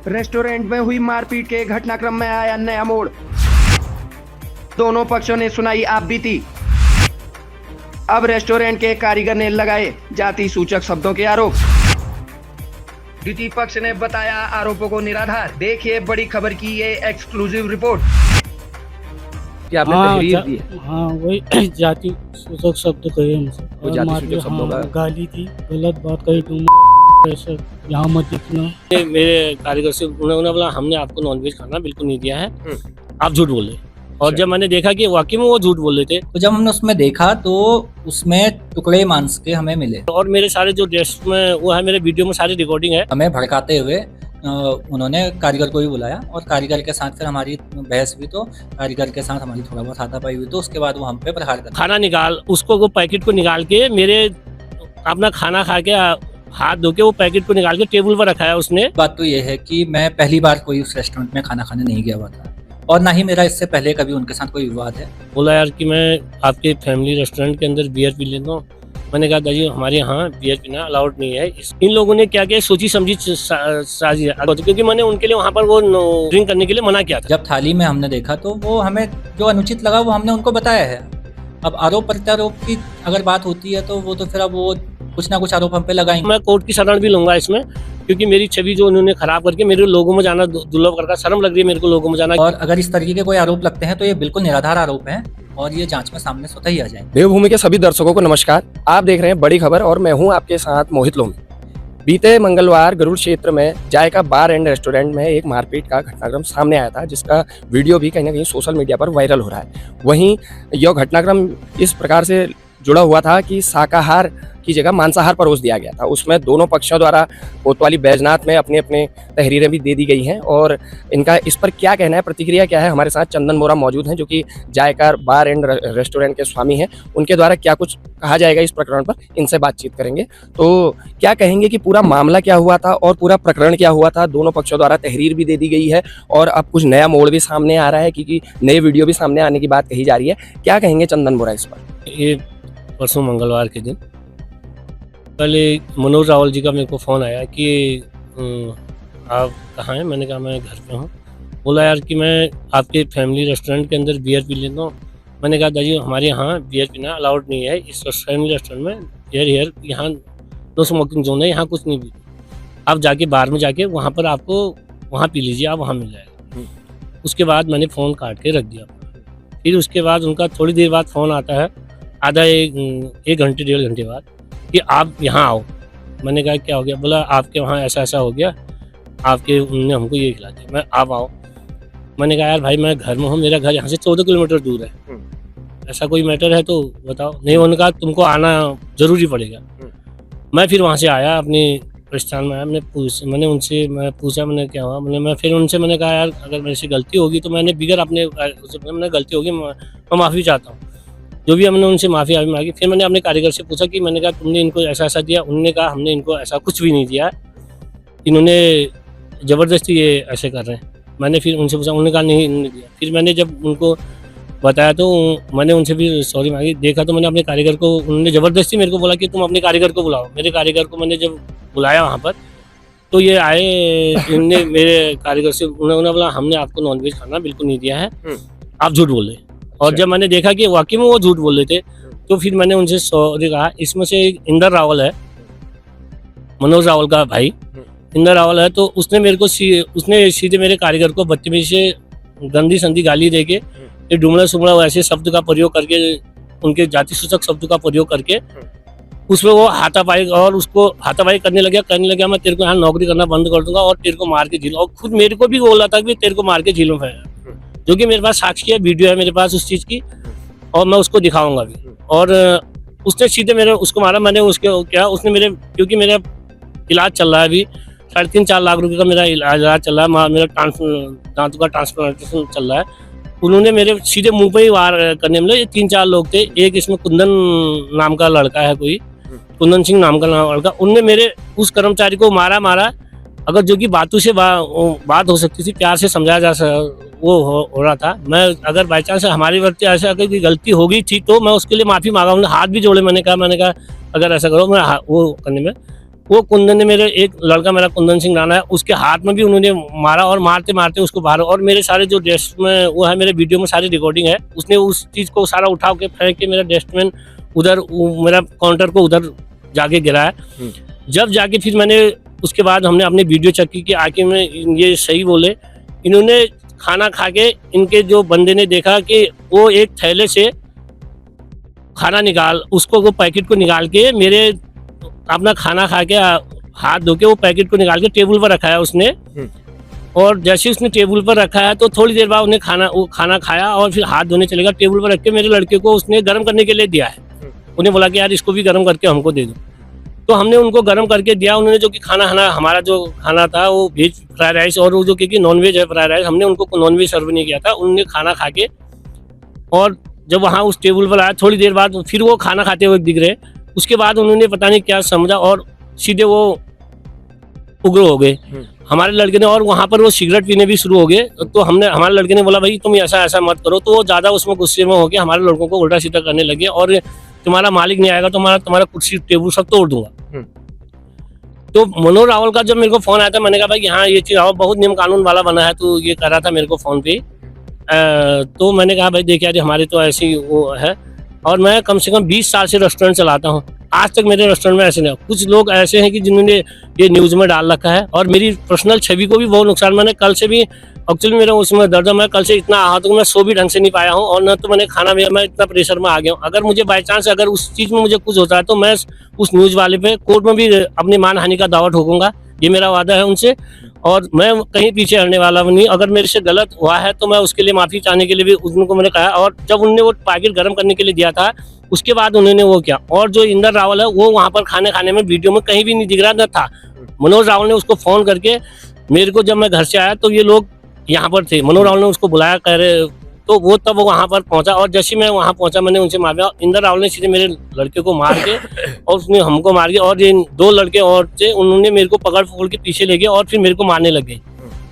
Restaurant में हुई मारपीट के घटनाक्रम में आया नया मोड़। दोनों पक्षों ने सुनाई आपबीती। अब रेस्टोरेंट के कारीगर ने लगाए जाति सूचक शब्दों के आरोप। द्वितीय पक्ष ने बताया आरोपों को निराधार। देखिए बड़ी खबर की ये एक्सक्लूसिव रिपोर्ट। क्या आपने तहरीर दी है? हाँ वही जाति सूचक शब्द कहे हमसे वो जाति सूचक शब्दों का गाली थी, गलत बात कही, तुम ऐसा यहाँ मत दिखना। मेरे कारीगर से उन्होंने बोला हमने आपको नॉनवेज खाना बिल्कुल नहीं दिया है, आप झूठ बोले। और जब मैंने देखा कि वाकई में वो झूठ बोल रहे थे, तो जब हमने उसमें देखा तो उसमें टुकड़े मांस के हमें मिले और मेरे सारे जो ड्रेस में वो है, मेरे वीडियो में सारी रिकॉर्डिंग है। हमें भड़काते हुए उन्होंने कारीगर को भी बुलाया और कारीगर के साथ फिर हमारी बहस हुई, तो कारीगर के साथ हमारी थोड़ा बहुत हाथापाई हुई, तो उसके बाद वो हम पे प्रहार कर खाना निकाल उसको, वो पैकेट को निकाल के मेरे अपना खाना खा के हाथ धो के वो पैकेट को निकाल के टेबल पर रखा है उसने। बात तो ये है कि मैं पहली बार कोई उस रेस्टोरेंट में खाना खाने नहीं गया हुआ था और ना ही मेरा इससे पहले कभी उनके साथ कोई विवाद है। बोला यार कि मैं आपके फैमिली रेस्टोरेंट के अंदर बियर पी लेता हूँ। मैंने कहा दादी हमारे यहाँ बियर पीना अलाउड नहीं है। इन लोगों ने क्या किया, सोची समझी साजी, क्योंकि मैंने उनके लिए वहाँ पर वो ड्रिंक करने के लिए मना किया था। जब थाली में हमने देखा तो वो हमें जो अनुचित लगा वो हमने उनको बताया है। अब आरोप प्रत्यारोप की अगर बात होती है तो वो तो फिर अब वो कुछ ना कुछ आरोप हम पे लगाएंगे। मैं कोर्ट की शरण भी लूंगा इसमें, क्योंकि मेरी छवि जो उन्होंने खराब करके मेरे लोगों में जाना दुर्लभ करके शर्म लग रही है मेरे को लोगों में जाना। और अगर इस तरीके के कोई आरोप लगते हैं तो ये बिल्कुल निराधार आरोप हैं और ये जांच में सामने स्वतः ही आ जाएंगे। देवभूमि के सभी दर्शकों को नमस्कार। आप देख रहे हैं बड़ी खबर और मैं हूं आपके साथ मोहित लोमी। बीते मंगलवार गरुड़ क्षेत्र में जायका बार एंड रेस्टोरेंट में एक मारपीट का घटनाक्रम सामने आया था, जिसका वीडियो भी कहीं ना कहीं सोशल मीडिया पर वायरल हो रहा है। वहीं यह घटनाक्रम इस प्रकार से जुड़ा हुआ था कि शाकाहार की जगह मांसाहार परोस दिया गया था। उसमें दोनों पक्षों द्वारा कोतवाली बैजनाथ में अपने अपने तहरीरें भी दे दी गई हैं और इनका इस पर क्या कहना है, प्रतिक्रिया क्या है। हमारे साथ चंदन बोरा मौजूद हैं जो कि जायका बार एंड रेस्टोरेंट के स्वामी हैं। उनके द्वारा क्या कुछ कहा जाएगा इस प्रकरण पर, इनसे बातचीत करेंगे। तो क्या कहेंगे कि पूरा मामला क्या हुआ था और पूरा प्रकरण क्या हुआ था। दोनों पक्षों द्वारा तहरीर भी दे दी गई है और अब कुछ नया मोड़ भी सामने आ रहा है, क्योंकि नए वीडियो भी सामने आने की बात कही जा रही है। क्या कहेंगे चंदन बोरा इस पर? ये परसों मंगलवार के दिन पहले मनोज रावल जी का मेरे को फ़ोन आया कि आप कहाँ हैं। मैंने कहा मैं घर पे हूँ। बोला यार कि मैं आपके फैमिली रेस्टोरेंट के अंदर बियर पी लेता हूँ। मैंने कहा दादी हमारे यहाँ बियर पीना अलाउड नहीं है, इस फैमिली रेस्टोरेंट में यहाँ नो स्मोकिंग जोन है, यहाँ कुछ नहीं पी। आप जाके बाहर में जाके वहाँ पर आपको वहाँ पी लीजिए, आप वहाँ मिल जाएगा। उसके बाद मैंने फ़ोन काट के रख दिया। फिर उसके बाद उनका थोड़ी देर बाद फ़ोन आता है, आधा एक घंटे 1.5 घंटे बाद, कि आप यहाँ आओ। मैंने कहा क्या हो गया। बोला आपके वहाँ ऐसा ऐसा हो गया, आपके उन्होंने हमको ये खिला दिया। मैं आप आओ। मैंने कहा यार भाई मैं घर में हूँ, मेरा घर यहाँ से 14 किलोमीटर दूर है, ऐसा कोई मैटर है तो बताओ। नहीं, उन्होंने कहा तुमको आना ज़रूरी पड़ेगा। मैं फिर वहाँ से आया, अपने प्रस्थान में आया। मैंने उनसे पूछा मैंने क्या हुआ। मैं फिर उनसे मैंने कहा यार अगर मेरे से गलती होगी तो मैंने बिगर अपने मैंने गलती होगी, मैं माफ़ी चाहता हूँ। जो भी हमने उनसे माफ़ी मांगी। फिर मैंने अपने कारीगर से पूछा कि मैंने कहा तुमने इनको ऐसा ऐसा दिया। उन्होंने कहा हमने इनको ऐसा कुछ भी नहीं दिया, इन्होंने ज़बरदस्ती ये ऐसे कर रहे हैं। मैंने फिर उनसे पूछा, उन्होंने कहा नहीं इन्होंने दिया। फिर मैंने जब उनको बताया तो मैंने उनसे भी सॉरी मांगी। देखा तो मैंने अपने कारीगर को, उन्होंने ज़बरदस्ती मेरे को बोला कि तुम अपने कारीगर को बुलाओ। मेरे कारीगर को मैंने जब बुलाया वहाँ पर तो ये आए, इनने मेरे कारीगर से उन्होंने बोला हमने आपको नॉनवेज खाना बिल्कुल नहीं दिया है, आप झूठ बोले। और जब मैंने देखा कि वाकई में वो झूठ बोल रहे थे तो फिर मैंने उनसे सॉरी कहा। इसमें से एक इंदर रावल है, मनोज रावल का भाई इंदर रावल है, तो उसने मेरे को उसने सीधे मेरे कारीगर को बदतमीजी से गंदी संदी गाली दे के, ये डुमड़ा सुमड़ा ऐसे शब्द का प्रयोग करके, उनके जाति सूचक शब्द का प्रयोग करके उसमें वो हाथापाई और उसको हाथापाई करने लगा। मैं तेरे को यहाँ नौकरी करना बंद कर दूंगा और तेरे को मार के झील। और खुद मेरे को भी बोला था कि तेरे को मार के झीलों में, जो कि मेरे पास साक्षी है, वीडियो है मेरे पास उस चीज़ की और मैं उसको दिखाऊंगा भी। और उसने सीधे मेरे उसको मारा। मैंने उसके क्या, उसने मेरे, क्योंकि मेरा इलाज चल रहा है अभी 3.5-4 लाख रुपए का मेरा इलाज चल रहा है, मेरा दांतों का ट्रांसप्लांटेशन चल रहा है। उन्होंने मेरे सीधे मुंह पे ही वार करने में, ये 3-4 लोग थे। एक इसमें कुंदन नाम का लड़का है, कोई कुंदन सिंह नाम का लड़का, उनने मेरे उस कर्मचारी को मारा। अगर जो कि बातों से बात हो सकती थी, प्यार से समझाया जा वो हो रहा था। मैं अगर बाई चांस हमारी वक्त ऐसे अगर कोई गलती हो गई थी तो मैं उसके लिए माफ़ी मांगा। उन्होंने हाथ भी जोड़े। मैंने कहा अगर ऐसा करो, मैं वो करने में वो कुंदन ने मेरे एक लड़का मेरा कुंदन सिंह राणा है, उसके हाथ में भी उन्होंने मारा और मारते मारते उसको बाहर, और मेरे सारे जो डेस्क में वो है, मेरे वीडियो में सारी रिकॉर्डिंग है, उसने उस चीज़ को सारा उठा के फेंक के मेरा डस्टबिन उधर मेरा काउंटर को उधर जाके गिराया। जब जाके फिर मैंने उसके बाद हमने अपनी वीडियो चेक की कि आके में ये सही बोले। इन्होंने खाना खा के इनके जो बंदे ने देखा कि वो एक थैले से खाना निकाल उसको वो पैकेट को निकाल के मेरे अपना खाना खा के हाथ धो के वो पैकेट को निकाल के टेबल पर रखा है उसने। और जैसे उसने टेबल पर रखा है तो थोड़ी देर बाद उन्हें वो खाना खाया और फिर हाथ धोने चलेगा। टेबल पर रख के मेरे लड़के को उसने गर्म करने के लिए दिया है। उन्हें बोला कि यार इसको भी गर्म करके हमको दे दो, तो हमने उनको गर्म करके दिया। उन्होंने जो कि खाना हमारा जो खाना था वो वेज फ्राइड राइस और वो जो कि नॉन वेज है फ्राइड राइस, हमने उनको नॉन वेज सर्व नहीं किया था। उन्होंने खाना खा के और जब वहाँ उस टेबल पर आया थोड़ी देर बाद फिर वो खाना खाते हुए दिख रहे। उसके बाद उन्होंने पता नहीं क्या समझा और सीधे वो उग्र हो गए हमारे लड़के ने, और वहाँ पर वो सिगरेट पीने भी शुरू हो गए। तो हमारे लड़के ने बोला भाई तुम ऐसा मत करो, तो वो ज़्यादा उसमें गुस्से में हो गया, हमारे लड़कों को उल्टा सीधा करने लगे और तुम्हारा मालिक नहीं आएगा तो तुम्हारा कुर्सी टेबल सब तोड़ दूंगा। तो मनोज रावल का जब मेरे को फोन आया था, मैंने कहा भाई यहाँ ये चीज़ बहुत नियम कानून वाला बना है, तो ये कर रहा था मेरे को फोन पे। तो मैंने कहा भाई देखिए हमारे तो ऐसी वो है, और मैं कम से कम 20 साल से रेस्टोरेंट चलाता हूँ, आज तक मेरे रेस्टोरेंट में ऐसे नहीं। कुछ लोग ऐसे हैं कि जिन्होंने ये न्यूज़ में डाल रखा है और मेरी पर्सनल छवि को भी बहुत नुकसान। मैंने कल से भी एक्चुअली मेरा उसमें दर्द है, मैं कल से इतना आहत हूँ, मैं सो भी ढंग से नहीं पाया हूँ और न तो मैंने खाना भी, मैं इतना प्रेशर में आ गया हूँ। अगर मुझे बाई चांस अगर उस चीज़ में मुझे कुछ होता है तो मैं उस न्यूज़ वाले पे कोर्ट में भी अपनी मानहानि का दावा ठोकूंगा, ये मेरा वादा है उनसे। और मैं कहीं पीछे हटने वाला नहीं। अगर मेरे से गलत हुआ है तो मैं उसके लिए माफ़ी चाहने के लिए भी उनको मैंने कहा। और जब उन्होंने वो पैकेट गर्म करने के लिए दिया था उसके बाद उन्होंने वो किया। और जो इंदर रावल है वो वहाँ पर खाने में वीडियो में कहीं भी नहीं दिख रहा न था। मनोज रावल ने उसको फ़ोन करके मेरे को, जब मैं घर से आया तो ये लोग यहाँ पर थे, मनोज रावल ने उसको बुलाया, कह रहे तो वो तब वो वहाँ पर पहुँचा। और जैसे मैं वहाँ पहुँचा मैंने उनसे मारा, इंदर रावल ने सीधे मेरे लड़के को मार के और उसने हमको मार के, और ये 2 लड़के और थे उन्होंने मेरे को पकड़ के पीछे ले गए और फिर मेरे को मारने लग गए।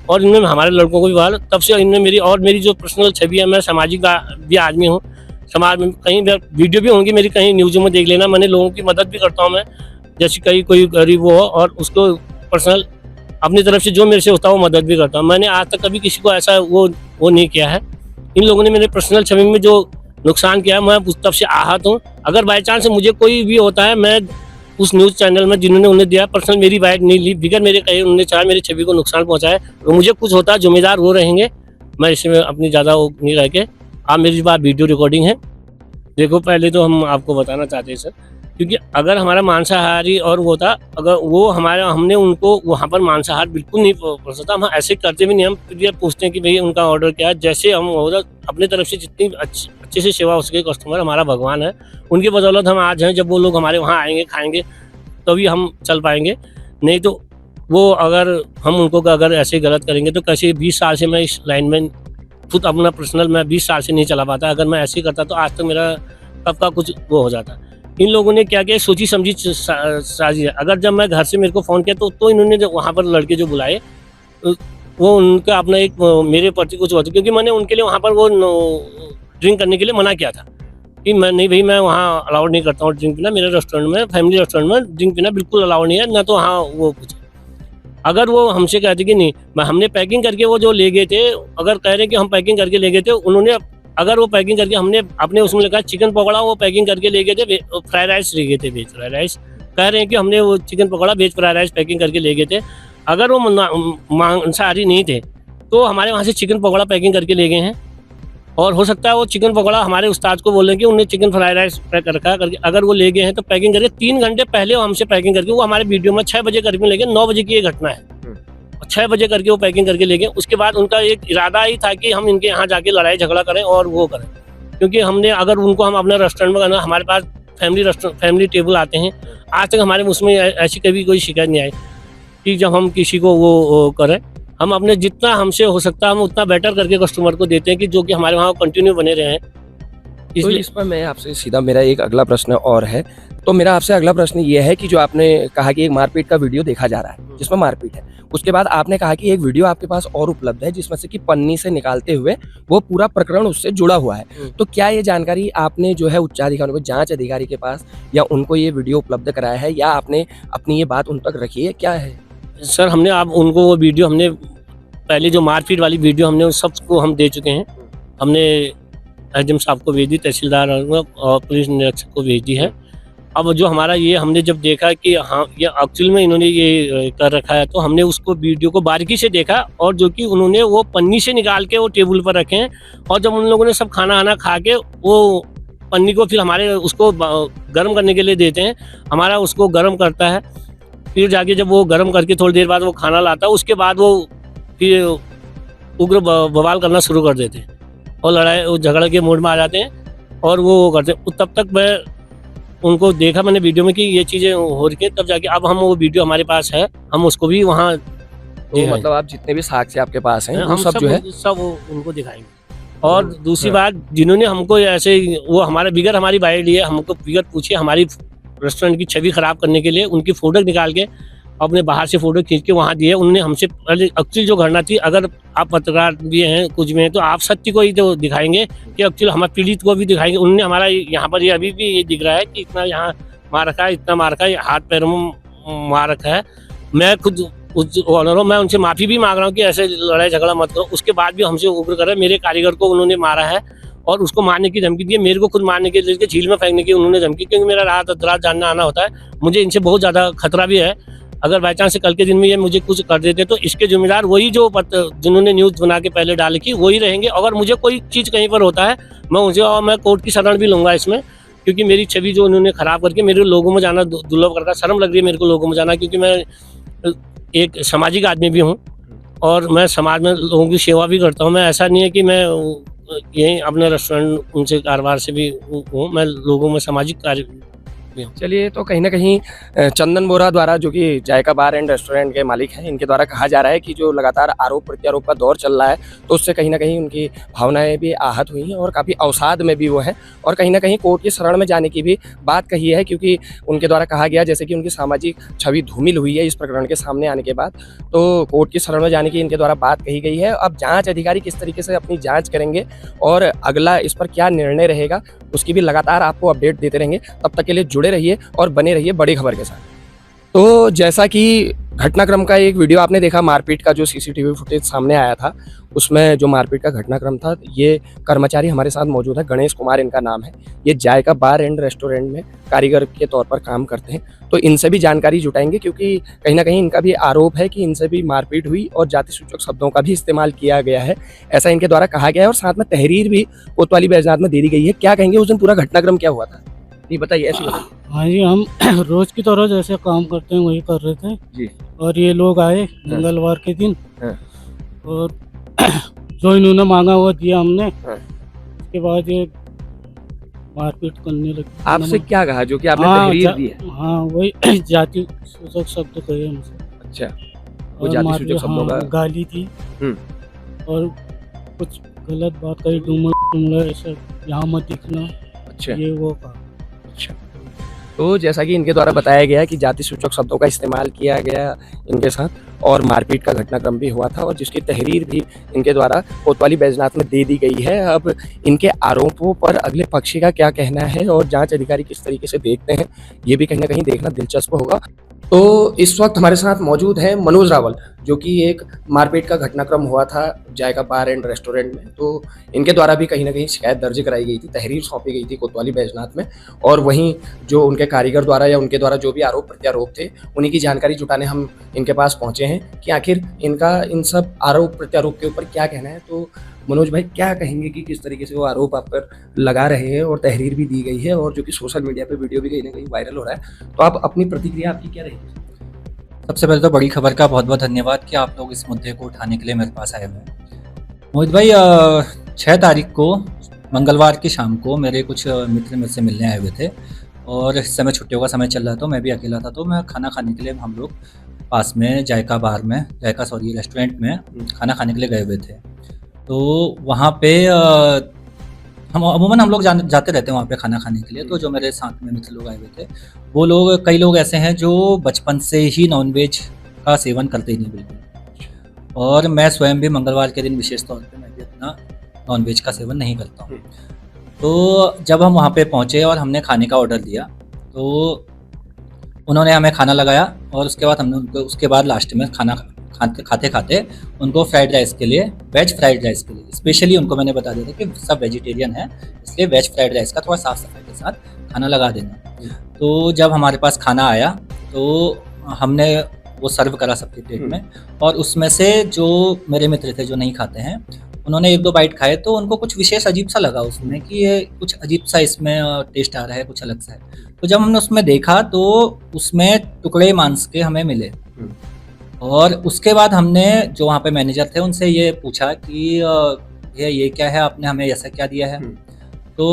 और इन्होंने हमारे लड़कों को भी मारा। तब से इन्होंने मेरी जो पर्सनल छवि है, मैं सामाजिक भी आदमी हूँ, समाज में कहीं वीडियो भी होंगी मेरी, कहीं न्यूज़ों में देख लेना। मैंने लोगों की मदद भी करता हूँ मैं, जैसे कहीं कोई गरीब हो और उसको पर्सनल अपनी तरफ से जो मेरे से होता है वो मदद भी करता हूँ। मैंने आज तक कभी किसी को ऐसा वो नहीं किया है। इन लोगों ने मेरे पर्सनल छवि में जो नुकसान किया है, मैं उस तब से आहत हूँ। अगर बाई चांस मुझे कोई भी होता है, मैं उस न्यूज़ चैनल में जिन्होंने उन्हें दिया पर्सनल मेरी बाइट नहीं ली, बिगर मेरे कहीं उन्होंने चाहे मेरी छवि को नुकसान पहुँचाए तो मुझे कुछ होता है जिम्मेदार वो रहेंगे। मैं इसमें अपनी ज़्यादा वो नहीं रह के, आप मेरी बात वीडियो रिकॉर्डिंग है। देखो पहले तो हम आपको बताना चाहते हैं सर, क्योंकि अगर हमारा मांसाहारी और वो था, अगर वो हमने उनको वहाँ पर मांसाहार बिल्कुल नहीं पसंद था, हम ऐसे करते भी नहीं। हम फिर पूछते हैं कि भाई उनका ऑर्डर क्या है, जैसे हम अपने तरफ से जितनी अच्छे से सेवा हो सके, कस्टमर हमारा भगवान है, उनकी बदौलत हम आज हैं। जब वो लोग हमारे वहाँ आएंगे खाएंगे तभी हम चल पाएंगे, नहीं तो वो अगर हम उनको अगर ऐसे गलत करेंगे तो कैसे। 20 साल से मैं इस लाइन में खुद अपना पर्सनल मैं 20 साल से नहीं चला पाता। अगर मैं ऐसे ही करता तो आज तक मेरा कब का कुछ वो हो जाता। इन लोगों ने क्या किया, सोची समझी साजिश है। अगर जब मैं घर से मेरे को फ़ोन किया तो इन्होंने जो वहाँ पर लड़के जो बुलाए वो उनका अपना एक मेरे प्रति कुछ हुआ था, क्योंकि मैंने उनके लिए वहाँ पर वो ड्रिंक करने के लिए मना किया था कि मैं नहीं भाई, मैं वहाँ अलाउड नहीं करता हूँ ड्रिंक पीना। मेरे रेस्टोरेंट में, फैमिली रेस्टोरेंट में ड्रिंक पीना बिल्कुल अलाउड नहीं है, ना तो हाँ वो कुछ। अगर वो हमसे कहते कि नहीं, हमने पैकिंग करके वो जो ले गए थे, अगर कह रहे कि हम पैकिंग करके ले गए थे, उन्होंने अगर वो पैकिंग करके हमने अपने उसमें लिखा चिकन पकौड़ा, वो पैकिंग करके ले गए थे, फ्राइड राइस ले गए थे, वेज फ्राइड राइस। कह रहे हैं कि हमने वो chicken pakora veg fried rice packing करके ले गए थे। अगर वो मांसाहारी नहीं थे तो हमारे वहाँ से चिकन पकौड़ा पैकिंग करके ले गए हैं। और हो सकता है वो चिकन पकौड़ा हमारे उस्ताद को बोलें कि उन्हें चिकन फ्राइड राइस पैक रखा करके, अगर वो ले गए हैं तो पैकिंग करके 3 घंटे पहले वो हमसे पैकिंग करके, वो हमारे वीडियो में 6 बजे करके ले गए। 9 बजे की ये घटना है, 6 बजे करके वो पैकिंग करके ले गए। उसके बाद उनका एक इरादा ही था कि हम इनके यहाँ जाके लड़ाई झगड़ा करें और वो करें, क्योंकि हमने अगर उनको हम अपने रेस्टोरेंट में करना, हमारे पास फैमिली टेबल आते हैं, आज तक हमारे उसमें ऐसी कभी कोई शिकायत नहीं आई कि जब हम किसी को वो करें। हम अपने जितना हमसे हो सकता है हम उतना बेटर करके कस्टमर को देते हैं कि जो कि हमारे वहाँ कंटिन्यू बने रहे हैं। तो इस पर मैं आपसे सीधा मेरा एक अगला प्रश्न और है, तो मेरा आपसे अगला प्रश्न ये है कि जो आपने कहा कि एक मारपीट का वीडियो देखा जा रहा है जिसमें मारपीट है, उसके बाद आपने कहा कि एक वीडियो आपके पास और उपलब्ध है जिसमें से कि पन्नी से निकालते हुए वो पूरा प्रकरण उससे जुड़ा हुआ है। तो क्या ये जानकारी आपने जो है उच्चाधिकारियों को, जांच अधिकारी के पास, या उनको ये वीडियो उपलब्ध कराया है, या आपने अपनी ये बात उन तक रखी है, क्या है? सर हमने आप उनको वो वीडियो हमने पहले जो मारपीट वाली वीडियो हमने उन सबको हम दे चुके हैं। हमने एसडीएम साहब को भेज दी, तहसीलदार और पुलिस निरीक्षक को भेज दी है। अब जो हमारा ये हमने जब देखा कि हाँ ये एक्चुअल में इन्होंने ये कर रखा है, तो हमने उसको वीडियो को बारीकी से देखा, और जो कि उन्होंने वो पन्नी से निकाल के वो टेबल पर रखे हैं, और जब उन लोगों ने सब खाना आना खा के वो पन्नी को फिर हमारे उसको गर्म करने के लिए देते हैं, हमारा उसको गर्म करता है, फिर जाके जब वो गर्म करके थोड़ी देर बाद वो खाना लाता है, उसके बाद वो फिर उग्र बवाल करना शुरू कर देते हैं और लड़ाई झगड़े के मोड में आ जाते हैं और वो करते हैं। तब तक मैं उनको देखा मैंने वीडियो में कि ये चीज़ें हो रही हैं, तब जाके अब हम वो वीडियो हमारे पास है, हम उसको भी वहाँ तो मतलब आप जितने भी साक्ष्य आपके पास हैं हम वो सब जो है सब उनको दिखाएंगे। और दूसरी बात, जिन्होंने हमको ऐसे वो हमारे बिगर हमारी बाइट लिए, हमको बिगर पूछे हमारी रेस्टोरेंट की छवि खराब करने के लिए उनकी फ़ोटो निकाल के अपने बाहर से फ़ोटो खींच के वहाँ दिए। उन्होंने हमसे पहले एक्चुअल जो घटना थी, अगर आप पत्रकार भी हैं कुछ भी हैं तो आप सत्य को ही तो दिखाएंगे कि एक्चुअल हमारे पीड़ित को भी दिखाएंगे। उन्होंने हमारा यहाँ पर ये अभी भी ये दिख रहा है कि इतना यहाँ मार रखा है, इतना मार रखा है, हाथ पैरों में मार रखा है। मैं खुद उस ऑनर मैं उनसे माफ़ी भी मांग रहा हूँ कि ऐसे लड़ाई झगड़ा मत करो। उसके बाद भी हमसे उग्र कर रहे हैं। मेरे कारीगर को उन्होंने मारा है और उसको मारने की धमकी दी है, मेरे को खुद मारने के लिए झील में फेंकने की उन्होंने धमकी, क्योंकि मेरा रात रात जानना आना होता है। मुझे इनसे बहुत ज़्यादा खतरा भी है। अगर बाई चांस कल के दिन में ये मुझे कुछ कर देते तो इसके जिम्मेदार वही जो जिन्होंने न्यूज़ बना के पहले डाली की वही रहेंगे। अगर मुझे कोई चीज़ कहीं पर होता है मैं उनसे और मैं कोर्ट की शरण भी लूँगा इसमें, क्योंकि मेरी छवि जो उन्होंने ख़राब करके मेरे लोगों में जाना दुर्लभ करके शर्म लग रही है मेरे को लोगों में जाना, क्योंकि मैं एक सामाजिक आदमी भी हूँ और मैं समाज में लोगों की सेवा भी करता हूँ। मैं ऐसा नहीं है कि मैं यहीं अपने रेस्टोरेंट उनसे कारोबार से भी हूँ, मैं लोगों में सामाजिक कार्य। चलिए, तो कहीं ना कहीं चंदन बोरा द्वारा, जो कि जायका बार एंड रेस्टोरेंट के मालिक हैं, इनके द्वारा कहा जा रहा है कि जो लगातार आरोप प्रत्यारोप का दौर चल रहा है तो उससे कहीं ना कहीं उनकी भावनाएं भी आहत हुई हैं और काफ़ी अवसाद में भी वो हैं, और कहीं ना कहीं कोर्ट की शरण में जाने की भी बात कही है, क्योंकि उनके द्वारा कहा गया जैसे कि उनकी सामाजिक छवि धूमिल हुई है इस प्रकरण के सामने आने के बाद, तो कोर्ट की शरण में जाने की इनके द्वारा बात कही गई है। अब जाँच अधिकारी किस तरीके से अपनी जाँच करेंगे और अगला इस पर क्या निर्णय रहेगा उसकी भी लगातार आपको अपडेट देते रहेंगे। तब तक के लिए जुड़े रहिए और बने रहिए बड़ी खबर के साथ। तो जैसा कि घटनाक्रम का एक वीडियो आपने देखा, मारपीट का जो सीसीटीवी फुटेज सामने आया था, उसमें जो मारपीट का घटनाक्रम था, ये कर्मचारी हमारे साथ मौजूद है, गणेश कुमार इनका नाम है। ये जायका बार एंड रेस्टोरेंट में कारीगर के तौर पर काम करते हैं। तो इनसे भी जानकारी जुटाएंगे, क्योंकि कहीं ना कहीं इनका भी आरोप है कि इनसे भी मारपीट हुई और जाति सूचक शब्दों का भी इस्तेमाल किया गया है, ऐसा इनके द्वारा कहा गया है। और साथ में तहरीर भी कोतवाली बैजनाथ में दे दी गई है। क्या कहेंगे, उस दिन पूरा घटनाक्रम क्या हुआ था, ये बताइए, ऐसे बताइए। हाँ जी, हम रोज की तरह जैसे काम करते हैं वही कर रहे थे जी। और ये लोग आए मंगलवार के दिन हाँ। और जो इन्होंने मांगा वो दिया हमने। हाँ। उसके बाद ये मारपीट करने लगे। आपसे क्या कहा, जो कि आपने तहरीर दी है? हाँ, वही जाति सूचक शब्द कहे हमसे। अच्छा, वो और जाति सूचक शब्दों का गाली दी और कुछ गलत बात कही, डूमर ऐसा यहाँ मत दिखना, अच्छा ये वो कहा। अच्छा, तो जैसा कि इनके द्वारा बताया गया कि जाति सूचक शब्दों का इस्तेमाल किया गया इनके साथ और मारपीट का घटनाक्रम भी हुआ था, और जिसकी तहरीर भी इनके द्वारा कोतवाली बैजनाथ में दे दी गई है। अब इनके आरोपों पर अगले पक्षी का क्या कहना है और जांच अधिकारी किस तरीके से देखते हैं, ये भी कहीं ना कहीं देखना दिलचस्प होगा। तो इस वक्त हमारे साथ मौजूद है मनोज रावल, जो कि एक मारपीट का घटनाक्रम हुआ था जायका बार एंड रेस्टोरेंट में। तो इनके द्वारा भी कहीं ना कहीं शिकायत दर्ज कराई गई थी, तहरीर सौंपी गई थी कोतवाली बैजनाथ में, और वहीं जो उनके कारीगर द्वारा या उनके द्वारा जो भी आरोप प्रत्यारोप थे उन्हीं की जानकारी जुटाने हम इनके पास पहुंचे हैं कि आखिर इनका इन सब आरोप प्रत्यारोप के ऊपर क्या कहना है। तो मनोज भाई, क्या कहेंगे कि किस तरीके से वो आरोप आप पर लगा रहे हैं और तहरीर भी दी गई है और जो कि सोशल मीडिया पे वीडियो भी कहीं ना कहीं वायरल हो रहा है, तो आप अपनी प्रतिक्रिया आपकी क्या रहेगी? सबसे पहले तो बड़ी खबर का बहुत बहुत धन्यवाद कि आप लोग इस मुद्दे को उठाने के लिए मेरे पास आए हुए हैं। मोहित भाई, 6 तारीख को मंगलवार की शाम को मेरे कुछ मित्र मेरे से मिलने आए हुए थे और इस समय छुट्टियों का समय चल रहा था, तो मैं भी अकेला था, तो मैं खाना खाने के लिए हम लोग पास में रेस्टोरेंट में खाना खाने के लिए गए हुए थे। तो वहाँ पे अमूमन हम लोग जाते रहते हैं वहाँ पे खाना खाने के लिए। तो जो मेरे साथ में मित्र लोग आए हुए थे, वो लोग, कई लोग ऐसे हैं जो बचपन से ही नॉनवेज का सेवन करते ही नहीं बिल्कुल। और मैं स्वयं भी मंगलवार के दिन विशेष तौर पे मैं भी अपना नॉनवेज का सेवन नहीं करता हूँ। तो जब हम वहाँ पे पहुँचे और हमने खाने का ऑर्डर दिया, तो उन्होंने हमें खाना लगाया और उसके बाद हमने उनको, उसके बाद लास्ट में खाना खाते खाते उनको फ्राइड राइस के लिए, वेज फ्राइड राइस के लिए स्पेशली उनको मैंने बता दिया था कि सब वेजिटेरियन है, इसलिए वेज फ्राइड राइस का थोड़ा साफ सफाई के साथ खाना लगा देना। तो जब हमारे पास खाना आया तो हमने वो सर्व करा सबके प्लेट में, और उसमें से जो मेरे मित्र थे जो नहीं खाते हैं, उन्होंने 1-2 बाइट खाए तो उनको कुछ विशेष अजीब सा लगा उसमें, कि ये कुछ अजीब सा इसमें टेस्ट आ रहा है, कुछ अलग सा है। तो जब हमने उसमें देखा तो उसमें टुकड़े मांस के हमें मिले, और उसके बाद हमने जो वहाँ पे मैनेजर थे उनसे ये पूछा कि ये क्या है, आपने हमें ऐसा क्या दिया है। तो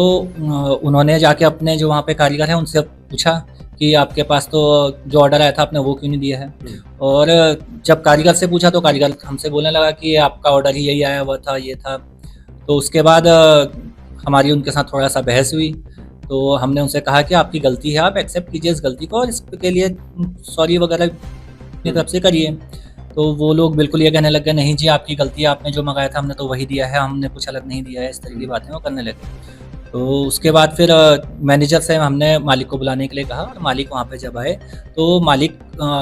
उन्होंने जाके अपने जो वहाँ पे कारीगर हैं उनसे पूछा कि आपके पास तो जो ऑर्डर आया था आपने वो क्यों नहीं दिया है। और जब कारीगर से पूछा तो कारीगर हमसे बोलने लगा कि आपका ऑर्डर ही यही आया हुआ था, ये था। तो उसके बाद हमारी उनके साथ थोड़ा सा बहस हुई। तो हमने उनसे कहा कि आपकी गलती है, आप एक्सेप्ट कीजिए इस गलती को और इसके लिए सॉरी वगैरह अपनी तरफ से करिए। तो वो लोग बिल्कुल ये कहने लग गए, नहीं जी आपकी गलती है, आपने जो मंगाया था हमने तो वही दिया है, हमने कुछ अलग नहीं दिया है, इस तरह की बातें वो करने लगे। तो उसके बाद फिर मैनेजर से हमने मालिक को बुलाने के लिए कहा, और मालिक वहाँ पे जब आए तो मालिक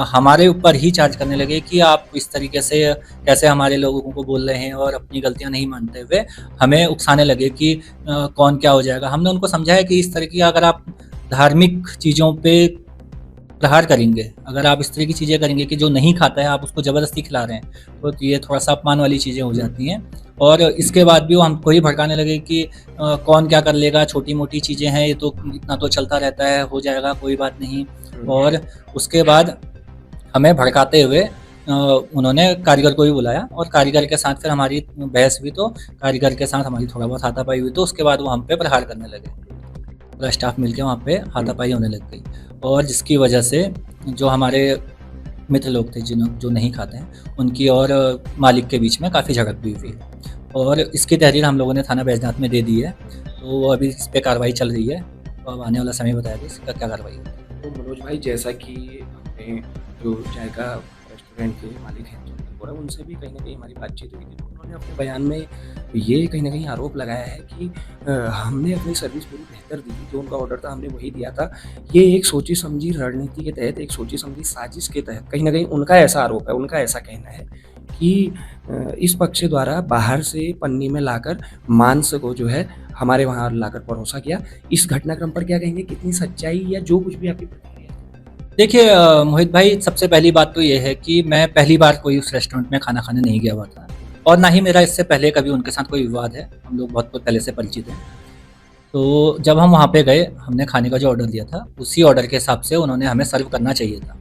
हमारे ऊपर ही चार्ज करने लगे कि आप इस तरीके से कैसे हमारे लोगों को बोल रहे हैं, और अपनी गलतियाँ नहीं मानते हुए हमें उकसाने लगे कि कौन क्या हो जाएगा। हमने उनको समझाया कि इस तरह की अगर आप धार्मिक चीज़ों पे प्रहार करेंगे, अगर आप इस तरह की चीज़ें करेंगे कि जो नहीं खाता है आप उसको ज़बरदस्ती खिला रहे हैं, तो ये थोड़ा सा अपमान वाली चीज़ें हो जाती हैं। और इसके बाद भी वो हमको ही भड़काने लगे कि कौन क्या कर लेगा, छोटी मोटी चीज़ें हैं, ये तो इतना तो चलता रहता है, हो जाएगा, कोई बात नहीं। और उसके बाद हमें भड़काते हुए उन्होंने कारीगर को भी बुलाया, और कारीगर के साथ फिर हमारी बहस हुई। तो कारीगर के साथ हमारी थोड़ा बहुत हाथापाई हुई, तो उसके बाद वो हम पे प्रहार करने लगे, पूरा स्टाफ मिलके वहाँ पे हाथापाई होने लग गई। और जिसकी वजह से जो हमारे मित्र लोग थे जो नहीं खाते हैं, उनकी और मालिक के बीच में काफ़ी झड़प भी हुई, और इसकी तहरीर हम लोगों ने थाना बैजनाथ में दे दी है। तो वो अभी इस पर कार्रवाई चल रही है, तो अब आने वाला समय बताएगा इसका क्या कार्रवाई है। तो मनोज भाई, जैसा कि हमने जो जायका रेस्टोरेंट के मालिक हैं उनसे भी कहीं ना कहीं हमारी बातचीत हुई थी, तो उन्होंने अपने बयान में ये कहीं ना कहीं आरोप लगाया है कि हमने अपनी सर्विस पूरी बेहतर दी, जो उनका ऑर्डर था हमने वही दिया था। ये एक सोची समझी रणनीति के तहत, एक सोची समझी साजिश के तहत कहीं ना कहीं उनका ऐसा आरोप है, उनका ऐसा कहना है कि इस पक्ष द्वारा बाहर से पन्नी में लाकर मांस को जो है हमारे वहाँ लाकर परोसा गया। इस घटनाक्रम पर क्या कहेंगे, कितनी सच्चाई या जो कुछ भी आपकी प्रतिक्रिया? देखिए मोहित भाई, सबसे पहली बात तो ये है कि मैं पहली बार कोई उस रेस्टोरेंट में खाना खाने नहीं गया हुआ था, और ना ही मेरा इससे पहले कभी उनके साथ कोई विवाद है, हम लोग बहुत पहले से परिचित हैं। तो जब हम वहाँ पे गए, हमने खाने का जो ऑर्डर दिया था उसी ऑर्डर के हिसाब से उन्होंने हमें सर्व करना चाहिए था।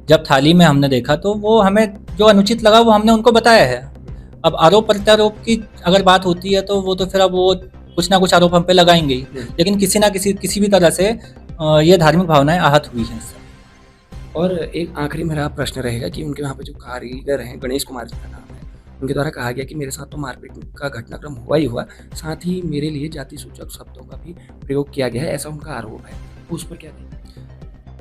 जब थाली में हमने देखा तो वो हमें जो अनुचित लगा वो हमने उनको बताया है। अब आरोप प्रत्यारोप की अगर बात होती है तो वो तो फिर अब वो कुछ ना कुछ आरोप हम पे लगाएंगे ही, लेकिन किसी ना किसी भी तरह से ये धार्मिक भावनाएं आहत हुई हैं इससे। और एक आखिरी मेरा प्रश्न रहेगा कि उनके वहाँ पे जो कारीगर हैं, गणेश कुमार जी का नाम है, उनके द्वारा कहा गया कि मेरे साथ तो मारपीट का घटनाक्रम हुआ ही हुआ, साथ ही मेरे लिए जाति सूचक शब्दों का भी प्रयोग किया गया है, ऐसा उनका आरोप है। उस पर क्या कहेंगे?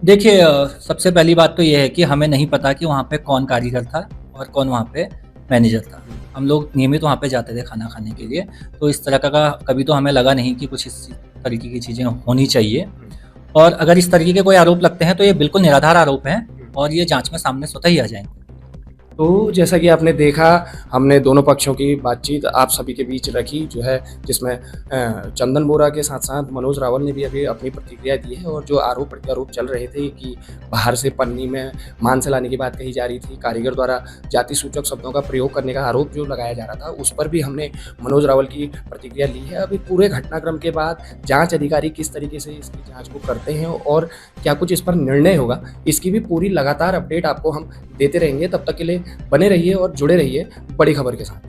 देखिए सबसे पहली बात तो ये है कि हमें नहीं पता कि वहाँ पे कौन कारीगर था और कौन वहाँ पे मैनेजर था। हम लोग नियमित वहाँ पे जाते थे खाना खाने के लिए, तो इस तरह का कभी तो हमें लगा नहीं कि कुछ इस तरीके की चीज़ें होनी चाहिए। और अगर इस तरीके के कोई आरोप लगते हैं तो ये बिल्कुल निराधार आरोप हैं, और ये जांच में सामने स्वतः ही आ जाएंगे। तो जैसा कि आपने देखा, हमने दोनों पक्षों की बातचीत आप सभी के बीच रखी, जो है जिसमें चंदन बोरा के साथ साथ मनोज रावल ने भी अभी अपनी प्रतिक्रिया दी है। और जो आरोप प्रत्यारोप चल रहे थे कि बाहर से पन्नी में मांस लाने की बात कही जा रही थी, कारीगर द्वारा जाति सूचक शब्दों का प्रयोग करने का आरोप जो लगाया जा रहा था, उस पर भी हमने मनोज रावल की प्रतिक्रिया ली है। अभी पूरे घटनाक्रम के बाद जाँच अधिकारी किस तरीके से इसकी जाँच को करते हैं और क्या कुछ इस पर निर्णय होगा, इसकी भी पूरी लगातार अपडेट आपको हम देते रहेंगे। तब तक के लिए बने रहिए और जुड़े रहिए बड़ी खबर के साथ।